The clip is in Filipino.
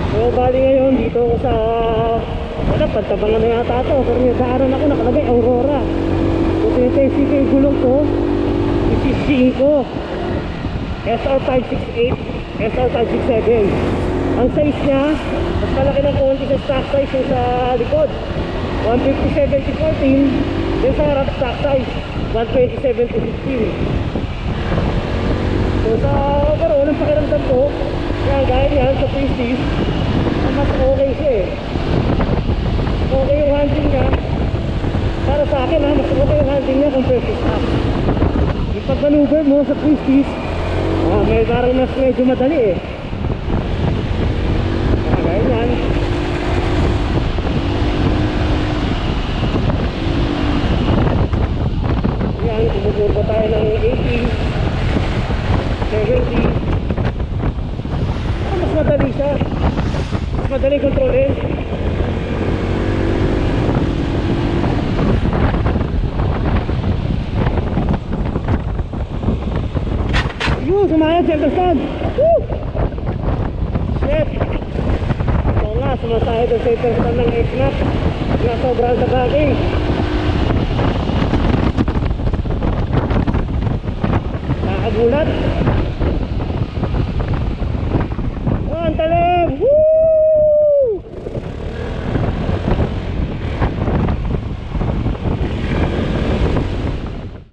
So bali ngayon dito ako sa wala, pantabangan na yata ito. Pero may daanan ako nakalagay Aurora. So tinitesting ko yung gulong ko. This is Jinko SR568 SR567. Ang size nya mas malaki ng konti sa stock size yung sa likod 150/70/14. Then sa harap stock size 127/15. So sa overall ang pakiramdam ko kaya gaya niyan sa Twisties mas okay siya eh. Okay yung handling niya para sa akin ha, mas okay yung handling niya compared to stock. Yung pag-maneuver mo sa Twisties may parang mas medyo madali eh. Kaya yan yan, kumukurba tayo ng 80 70. Mas madali siya, mas madali kontrolin. Yun, sumayad center stand. Woo! Shit. So nga, sumasayad ang center stand ng X-Max na sobrang tagaging. Nakagulat.